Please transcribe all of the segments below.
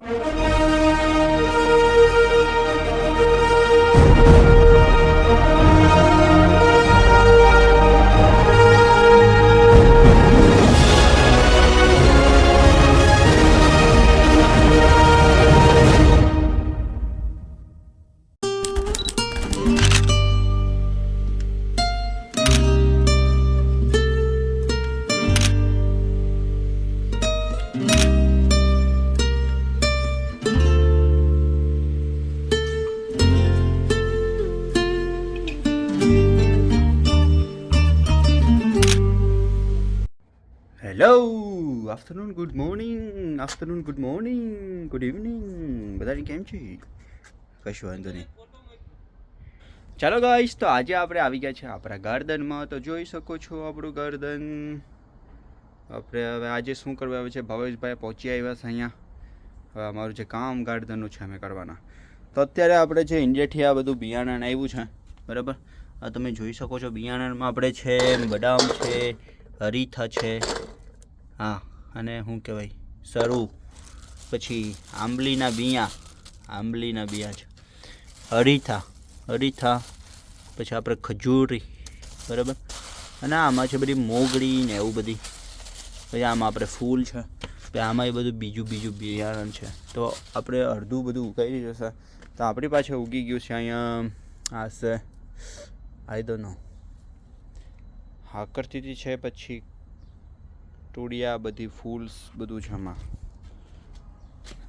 Hello afternoon good morning good evening બધાની કેમ છે? કશું વાંધો નહીં. ચાલો ગાઈસ, તો આજે આપણે આવી ગયા છે આપણા ગાર્ડનમાં. તો જોઈ શકો છો આપણું ગાર્ડન. આપણે હવે આજે શું કરવા આવે છે, ભાવેશભાઈ પહોંચી આવ્યા છે અહીંયા. હવે અમારું જે કામ ગાર્ડનનું છે અમે કરવાના. તો અત્યારે આપણે જે ઇન્ડિયાથી આ બધું બિયારણ આવ્યું છે, બરાબર, આ તમે જોઈ શકો છો. બિયારણમાં આપણે છે બદામ છે, હરીથા છે, હા, અને શું કહેવાય, સરુ, પછી આંબલીના બિયા છે, હરીથા, પછી આપણે ખજૂરી, બરાબર, અને આમાં છે બધી મોગડી ને એવું બધી. પછી આમાં આપણે ફૂલ છે, પછી આમાં એ બધું બીજું બિયારણ છે. તો આપણે અડધું બધું ઉગાડી જશે. તો આપણી પાસે ઉગી ગયું છે અહીંયા આ છે, આઈ ડોન્ટ નો, હાકરતીથી છે, પછી ટોડિયા, બધી ફૂલ્સ બધું છે. આમાં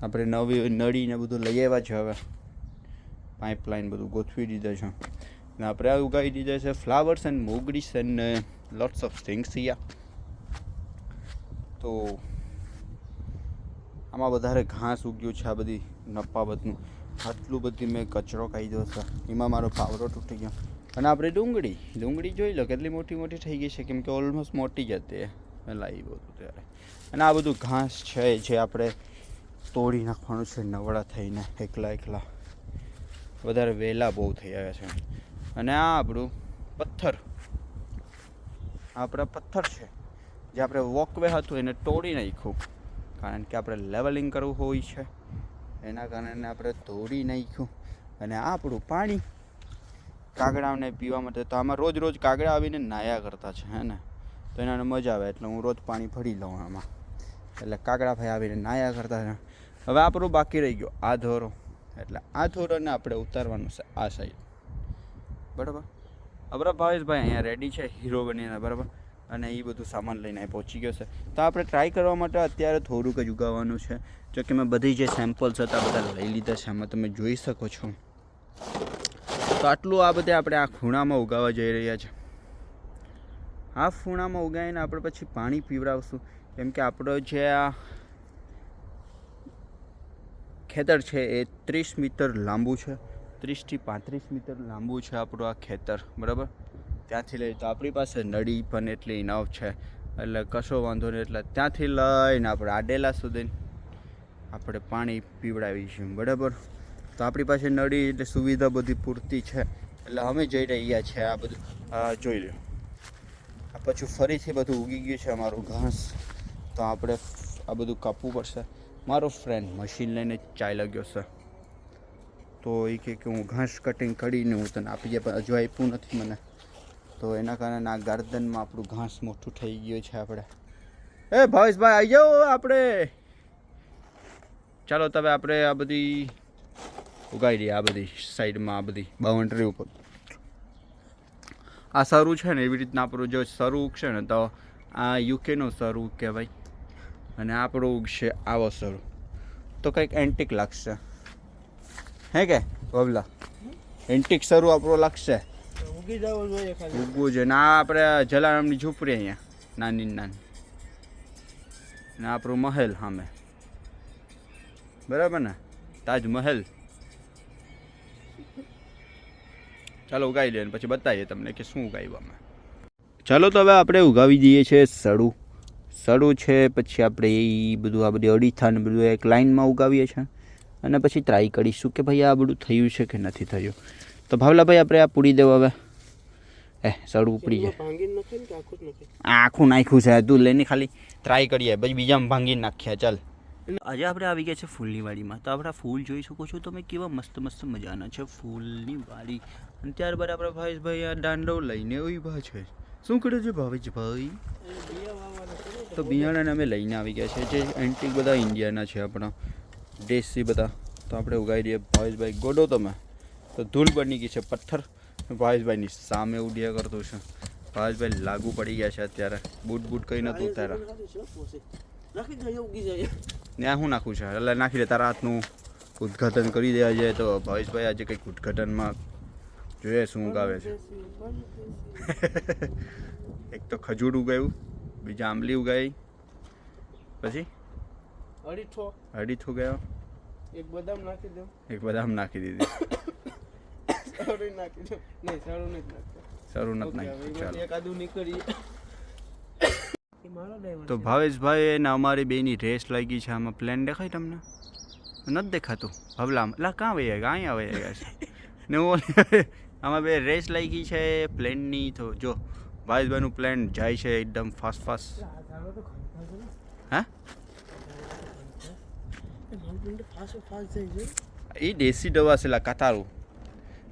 આપણે નવી નળી ને બધું લઈ આવ્યા છે. હવે પાઇપલાઇન બધું ગોઠવી દીધા છે ને આપણે આ ઉગાડી દીધા છે ફ્લાવર્સ એન્ડ મોગરીસ એન્ડ લોટ્સ ઓફ થિંગ્સ. તો આમાં વધારે ઘાસ ઉગ્યું છે, આ બધી નપાવતનું. આટલું બધી મેં કચરો કાઢ્યો છે, એમાં મારો પાવરો તૂટી ગયો. અને આપણે ડુંગળી જોઈ લો કેટલી મોટી થઈ ગઈ છે, કેમ કે ઓલમોસ્ટ મોટી જ હતી લાવી હતું ત્યારે. અને આ બધું ઘાસ છે જે આપણે તોડી નાખવાનું છે નવડા થઈને, એકલા વધારે વહેલા બહુ થઈ આવ્યા છે. અને આ આપણું પથ્થર છે જે આપણે વોકવે હતું એને તોડી નાખ્યું, કારણ કે આપણે લેવલિંગ કરવું હોય છે, એના કારણે આપણે તોડી નાખ્યું. અને આ આપણું પાણી કાગડાઓને પીવા માટે. તો આમાં રોજ કાગડા આવીને નાયા કરતા છે, હે ને, તો એનાને મજા આવે એટલે હું રોજ પાણી ભરી લઉં આમાં. એટલે કાગડા ભાઈ આવીને નાયા કરતા છે. હવે આપણું બાકી રહી ગયો આ ધોરો, એટલે આ ધોરોને આપણે ઉતારવાનું છે આ સાઈડ, બરાબર. આપણા ભાવેશભાઈ અહીંયા રેડી છે હીરો બનીને, બરાબર, અને એ બધું સામાન લઈને પહોંચી ગયો છે. તો આપણે ટ્રાય કરવા માટે અત્યારે થોડુંક જ ઉગાવવાનું છે. જો કે મેં બધી જે સેમ્પલ્સ હતા બધા લઈ લીધા છે, આમાં તમે જોઈ શકો છો. તો આટલું આ બધે આપણે આ ખૂણામાં ઉગાવવા જઈ રહ્યા છે. આ ખૂણામાં ઉગાવીને આપણે પછી પાણી પીવડાવશું, કેમ કે આપણો જે આ ખેતર છે એ 30 મીટર લાંબુ છે, 30 થી 35 મીટર લાંબુ છે આપણું આ ખેતર, બરાબર. ત્યાંથી લઈ તો આપણી પાસે નળી પણ એટલી ઇનફ છે, એટલે કશો વાંધો નહીં. એટલે ત્યાંથી લઈને આપણે આડેલા સુધી આપણે પાણી પીવડાવીશું, બરાબર. તો આપણી પાસે નળી એટલે સુવિધા બધી પૂરતી છે. એટલે અમે જઈ રહ્યા છીએ આ બધું જોઈ લો. આ પછી ફરીથી બધું ઉગી ગયું છે અમારું ઘાસ. તો આપણે આ બધું કાપવું પડશે. મારો ફ્રેન્ડ મશીન લઈને ચાલ્યો ગયો છે, તો એ કહે કે હું ઘાસ કટિંગ કરીને હું તને આપી જાય, પણ હજુ આપ્યું નથી મને. તો એના કારણે આ ગાર્ડનમાં આપણું ઘાસ મોટું થઈ ગયું છે. આપણે ભાવેશભાઈ આવી જાઓ આપણે. ચાલો તમે આપણે આ બધી ઉગાડી દઈએ, આ બધી સાઈડમાં, આ બધી બાઉન્ડ્રી ઉપર. આ સરુ છે ને, એવી રીતના આપણું જો સરુ ઉગશે ને તો આ યુકેનો સરુ કહેવાય, અને આપણો ઉગશે આવો સરુ. તો કંઈક એન્ટિક લાગશે, હે કે બબલા? એન્ટિક સરુ આપણો લાગશે. ઉગવું છે ને. આ આપણે જલારામની ઝૂંપડી અહીંયા નાની ને આપણું મહેલ સામે, બરાબર ને, તાજમહેલ. ચાલો ઉગાવી દઈએ પછી બતાવીએ તમને કે શું ઉગાવ્યું અમે. ચાલો તો હવે આપણે ઉગાવી દઈએ છીએ સડું છે. પછી આપણે એ બધું આ બધી અડીથા ને બધું એક લાઇનમાં ઉગાવીએ છીએ, અને પછી ટ્રાય કરીશું કે ભાઈ આ બધું થયું છે કે નથી થયું. તો ભાવલાભાઈ આપણે આ પૂરી દેવું હવે. સડું ઉપડી જાય. આખું નાખ્યું છે, તું લઈને ખાલી ટ્રાય કરીએ, પછી બીજામાં ભાંગીને નાખ્યા. ચાલ આજે આપણે આવી ગયા છે ફૂલની વાડીમાં. તો આપણા ફૂલ જોઈ શકો છો તમે, કેવા મસ્ત મસ્ત મજાના છે ફૂલની વાડી. અને ત્યારબાદ આપણા ભાવેશભાઈ આ દાંડો લઈને ઊભા છે. શું કરે છે ભાવેશભાઈ? તો બિયાણાને અમે લઈને આવી ગયા છે, જે એન્ટિક બધા ઇન્ડિયાના છે આપણા દેશી બધા. તો આપણે ઉગાડી દઈએ. ભાવેશભાઈ ગોડો તમે તો ધૂળ બની ગઈ છે, પથ્થર ભાવેશભાઈની સામે ઉડ્યા કરતો છે. ભાવેશભાઈ લાગુ પડી ગયા છે અત્યારે. બૂટ બૂટ કઈ નતું તારા ત્યાં હું નાખું છે એટલે નાખી દે. તારા હાથનું ઉદ્ઘાટન કરી દેવા જાય તો ભાવેશભાઈ આજે કંઈક ઉદ્ઘાટનમાં જોઈએ શું ઉગાવે છે. એક તો ખજૂર ઉગાવ્યું, બીજા આંબલી ઉગાવી, પછી અડીઠો ગયો, એક બદામ નાખી દીધી. સારું નથી નાખ્યું. તો ભાવેશભાઈ ને અમારી બેની રેસ લાગી છે. આમાં પ્લેન દેખાય તમને? નથી દેખાતું. ભવલામ એટલે કાં વહી ગયા? અહીંયા વહી ગયા છે ને આમાં બે રેસ લાગી છે પ્લેનની. તો જો ભાવેશભાઈનું પ્લેન જાય છે એકદમ ફાસ્ટ ફાસ્ટ. હા એ દેશી દવા છે લા કાતારું.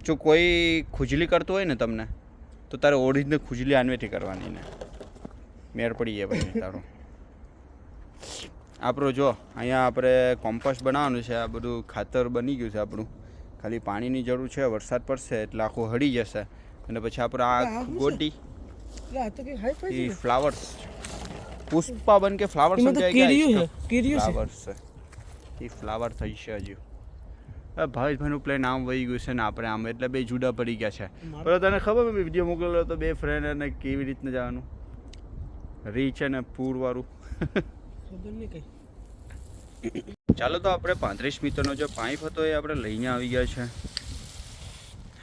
જો કોઈ ખુજલી કરતું હોય ને તમને તો તારે ઓરિજિનલ ખુજલી આનવેથી કરવાની ને મેર પડી જાય પછી તારું. આપણું જો અહીંયા આપણે કોમ્પોસ્ટ બનાવવાનું છે. આ બધું ખાતર બની ગયું છે આપણું. ખાલી પાણીની જરૂર છે. વરસાદ પડશે એટલે આખું હળી જશે. અને પછી આપણે આ ગોડી એ ફ્લાવર્સ પુષ્પા બન કે ફ્લાવર સમજાય ફ્લાવર્સ છે એ ફ્લાવર થઈ છે હજુ. ભાવેશભાઈનું પ્લેન આમ વહી ગયું છે ને આપણે આમ, એટલે બે જુદા પડી ગયા છે. પણ તને ખબર મેં વિડીયો મોકલેલો તો બે ફ્રેન્ડ અને કેવી રીતના જવાનું રીચ અને પૂરવાળું. ચાલો તો આપણે 35 મીટરનો જે પાઇપ હતો એ આપણે લઈને આવી ગયા છે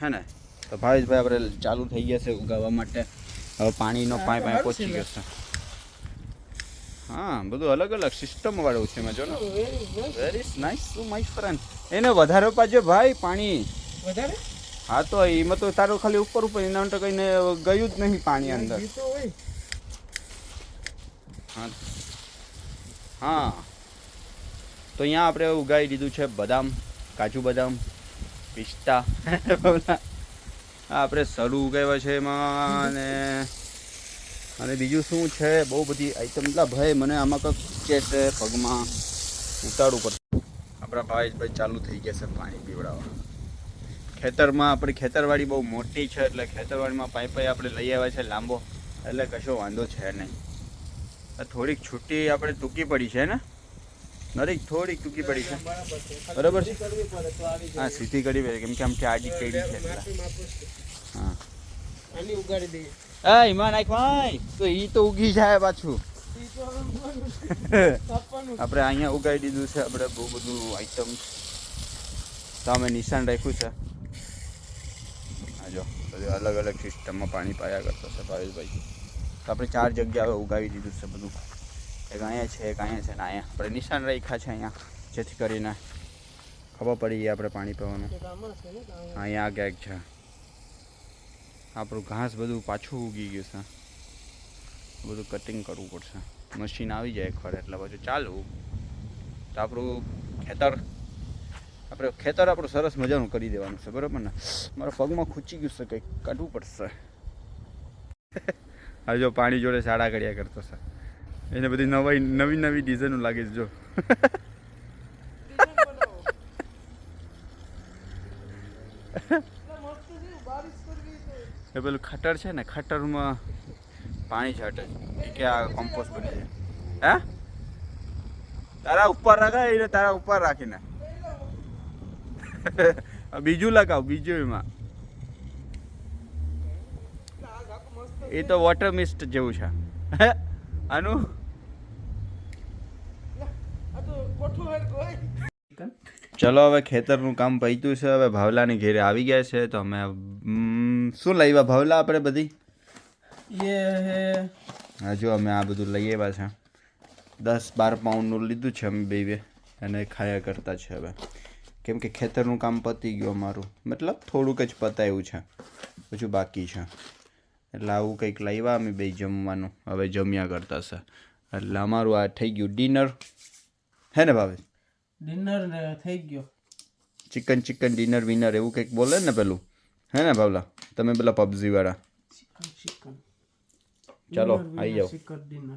હે ને. તો ભાવેશભાઈ આપણે ચાલુ થઈ ગયા છે ઉગાવવા માટે. હવે પાણીનો પાઇપ અહીં પહોંચી ગયો છે. હા બધું અલગ અલગ સિસ્ટમ વાળું છે. મેં જો ને વેરી નાઇસ માય ફ્રેન્ડ. એને વધારે પાજો ભાઈ પાણી વધારે. હા તો એમાં તો તારું ખાલી ઉપર ઉપર એના તો કઈને ગયું જ નહીં પાણી અંદર. હા હા તો અહીંયા આપણે ઉગાડી દીધું છે બદામ, કાજુ બદામ, પિસ્તા. આપણે સરું ઉગાવ્યા છે એમાં. અને બીજું શું છે બહુ બધી આઈટમ. એટલે ભાઈ મને આમાં કંઈક કે છે પગમાં ઉતારવું પડશે. આપણા ભાવેશભાઈ ચાલુ થઈ ગયા છે પાણી પીવડાવવા ખેતરમાં. આપણી ખેતરવાડી બહુ મોટી છે એટલે ખેતરવાડીમાં પાઇપ આપણે લઈ આવ્યા છે લાંબો, એટલે કશો વાંધો છે નહીં. થોડીક છૂટી આપણે ટૂંકી પડી છે ને નરીક, થોડીક ટૂંકી પડી છે બરાબર છે. હા સીધી કરી પડે કેમ કે આમ આડી કેડી છે. હા હા ઈમાન નાખ ભાઈ તો ઈ તો ઉગી જાય પાછું. આપણે અહીંયા ઉગાડી દીધું છે આપણે બહુ બધું આઈટમ. તો અમે નિશાન રાખ્યું છે. હા જો બધું અલગ અલગ સિસ્ટમમાં પાણી પાયા કરતો છે ભાવેશભાઈ. તો આપણે 4 જગ્યાએ ઉગાવી દીધું છે બધું. એક અહીંયા છે, એક અહીંયા છે ને અહીંયા આપણે નિશાન રાખ્યા છે અહીંયા, જેથી કરીને ખબર પડી જાય આપણે પાણી પીવાનું. અહીંયા ક્યાંક છે આપણું ઘાસ બધું પાછું ઉગી ગયું છે. બધું કટિંગ કરવું પડશે. મશીન આવી જાય એકવાર એટલે પછી ચાલુ. તો આપણું ખેતર આપણું સરસ મજાનું કરી દેવાનું છે બરાબર ને. મારા પગમાં ખૂંચી ગયું છે, કંઈક કાઢવું પડશે. હવે જો પાણી જોડે સાડા કર્યા કરતો છે. એને બધી નવી ડિઝાઇનો લાગે છે જો. એ પેલું ખટર છે ને, ખટરમાં પાણી છાંટે કે આ કમ્પોસ્ટ બની જાય. હે તારા ઉપર રખાય, તારા ઉપર રાખીને બીજું લગાવ. બીજું એમાં એ તો વોટર મિસ્ટ જેવું છે આનું. ચલો હવે ખેતરનું કામ પત્યું છે. હવે ભાવલાની ઘેરે આવી ગયા છે. તો અમે શું લાવ્યા ભાવલા આપણે બધી જો અમે આ બધું લઈ આવ્યા છે. 10-12 પાઉન્ડનું લીધું છે અમે બે અને ખાયા કરતા છે હવે. કેમ કે ખેતરનું કામ પતી ગયું અમારું, મતલબ થોડુંક જ પતાવ્યું છે, હજુ બાકી છે. એટલે આવું કંઈક લાવ્યા અમે બે જમવાનું. હવે જમ્યા કરતા છે એટલે અમારું આ થઈ ગયું ડિનર હે ને ભાવેશ? ડિનર થઈ ગયો. ચિકન ચિકન ડિનર વિનર એવું કંઈક બોલે ને પેલું, હે ને ભાવલા? તમે પેલા પબજી વાળા. ચિકન ચાલો આવી જાઓ. Chicken dinner.